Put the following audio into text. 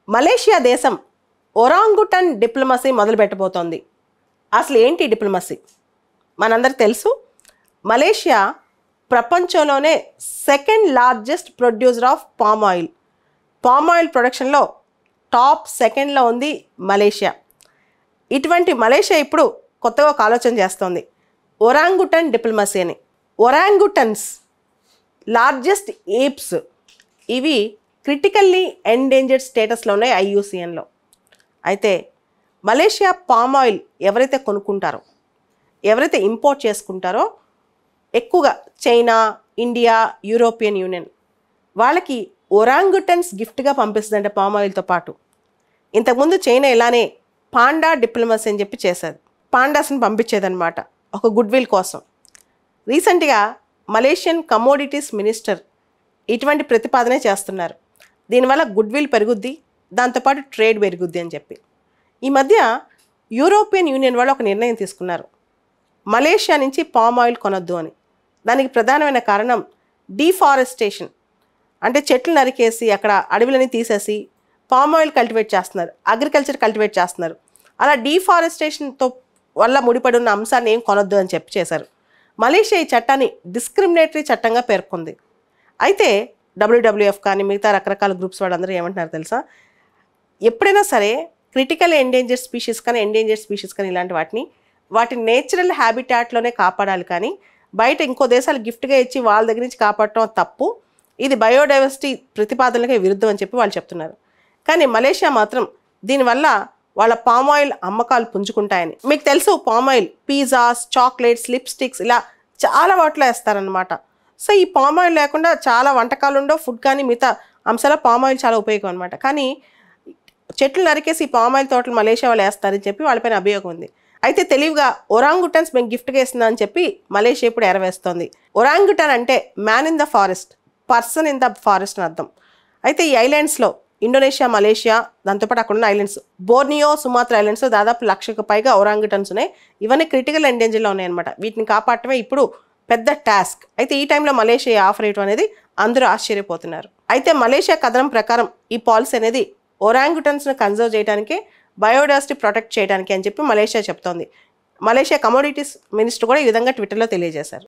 Malaysia దేశం ఒరాంగుటన్ diplomacy మొదలు పెట్టబోతోంది. అసలు ఏంటి డిప్లొమసీ? మనందరికి తెలుసు, మలేషియా ప్రపంచంలోనే second largest producer of palm oil. Palm oil ప్రొడక్షన్లో టాప్ సెకండ్లో ఉంది మలేషియా. ఇటువంటి మలేషియా ఇప్పుడు కొత్తగా ఒక ఆలోచన చేస్తోంది, ఒరాంగుటన్ డిప్లొమసీ అని. ఒరాంగుటన్స్ లార్జెస్ట్ ఏప్స్, ఇవి క్రిటికల్లీ ఎండేంజర్డ్ స్టేటస్లో ఉన్నాయి IUCNలో. అయితే మలేషియా పామ్ ఆయిల్ ఎవరైతే కొనుక్కుంటారో, ఎవరైతే ఇంపోర్ట్ చేసుకుంటారో, ఎక్కువగా చైనా, ఇండియా, యూరోపియన్ యూనియన్, వాళ్ళకి ఒరాంగుటన్స్ గిఫ్ట్గా పంపిస్తుందంటే పామ్ ఆయిల్తో పాటు. ఇంతకుముందు చైనా ఇలానే పాండా డిప్లొమసీ అని చెప్పి చేసేది, పాండాస్ని పంపించేదన్నమాట ఒక గుడ్విల్ కోసం. రీసెంట్గా మలేషియన్ కమోడిటీస్ మినిస్టర్ ఇటువంటి ప్రతిపాదనే చేస్తున్నారు. దీనివల్ల గుడ్విల్ పెరుగుద్ది, దాంతోపాటు ట్రేడ్ పెరుగుద్ది అని చెప్పి. ఈ మధ్య యూరోపియన్ యూనియన్ వాళ్ళు ఒక నిర్ణయం తీసుకున్నారు, మలేషియా నుంచి పామ్ ఆయిల్ కొనొద్దు అని. దానికి ప్రధానమైన కారణం డీఫారెస్టేషన్, అంటే చెట్లు నరికేసి అక్కడ అడవులని తీసేసి పామ్ ఆయిల్ కల్టివేట్ చేస్తున్నారు, అగ్రికల్చర్ కల్టివేట్ చేస్తున్నారు. అలా డీఫారెస్టేషన్తో వల్ల ముడిపడి ఉన్న అంశాన్ని ఏం కొనొద్దు అని చెప్పి చేశారు. మలేషియా ఈ చట్టాన్ని డిస్క్రిమినేటరీ చట్టంగా పేర్కొంది. అయితే WWF కానీ మిగతా రకరకాల గ్రూప్స్ వాళ్ళందరూ ఏమంటున్నారు తెలుసా, ఎప్పుడైనా సరే క్రిటికల్ ఎండేంజర్డ్ స్పీషీస్ కానీ ఎండేంజర్డ్ స్పీషీస్ కానీ ఇలాంటి వాటి నేచురల్ హ్యాబిటాట్లోనే కాపాడాలి, కానీ బయట ఇంకో దేశాలు గిఫ్ట్గా ఇచ్చి వాళ్ళ దగ్గర నుంచి కాపాడటం తప్పు, ఇది బయోడైవర్సిటీ ప్రతిపాదనలకే విరుద్ధం అని చెప్పి వాళ్ళు చెప్తున్నారు. కానీ మలేషియా మాత్రం దీనివల్ల వాళ్ళ పామ్ ఆయిల్ అమ్మకాలు పుంజుకుంటాయని. మీకు తెలుసు, palm oil pizzas, chocolates, lipsticks ఇలా చాలా వాటిలో వేస్తారనమాట. సో ఈ పామ్ ఆయిల్ లేకుండా చాలా వంటకాలు ఉండవు, ఫుడ్ కానీ మిగతా అంశాల పామ్ ఆయిల్ చాలా ఉపయోగం అనమాట. కానీ చెట్లు నరికేసి పామ్ ఆయిల్ తోటలు మలేషియా వాళ్ళు వేస్తారని చెప్పి వాళ్ళపైన అభియోగం ఉంది. అయితే తెలివిగా ఒరాంగుటన్స్ మేము గిఫ్ట్గా ఇస్తుందా అని చెప్పి మలేషియా ఇప్పుడు ఎరవేస్తోంది. ఒరాంగుటన్ అంటే man in the forest, person in the forest అని అర్థం. అయితే ఈ ఐలాండ్స్లో ఇండోనేషియా, మలేషియా, దాంతోపాటు అక్కడ ఉన్న ఐలాండ్స్ బోర్నియో, సుమాత్రా ఐలాండ్స్లో దాదాపు 1,00,000కు పైగా ఒరాంగుటన్స్ ఉన్నాయి. ఇవన్నీ క్రిటికల్ ఎండేంజర్లో ఉన్నాయన్నమాట. వీటిని కాపాడటమే ఇప్పుడు పెద్ద టాస్క్. అయితే ఈ టైంలో మలేషియా ఆఫర్ ఇవ్వడం అనేది అందరూ ఆశ్చర్యపోతున్నారు. అయితే మలేషియా కథనం ప్రకారం ఈ పాలసీ అనేది ఒరాంగుటన్స్ను కన్జర్వ్ చేయడానికి, బయోడైవర్సిటీ ప్రొటెక్ట్ చేయడానికి అని చెప్పి మలేషియా చెప్తోంది. మలేషియా కమోడిటీస్ మినిస్టర్ కూడా ఈ విధంగా ట్విట్టర్లో తెలియజేశారు.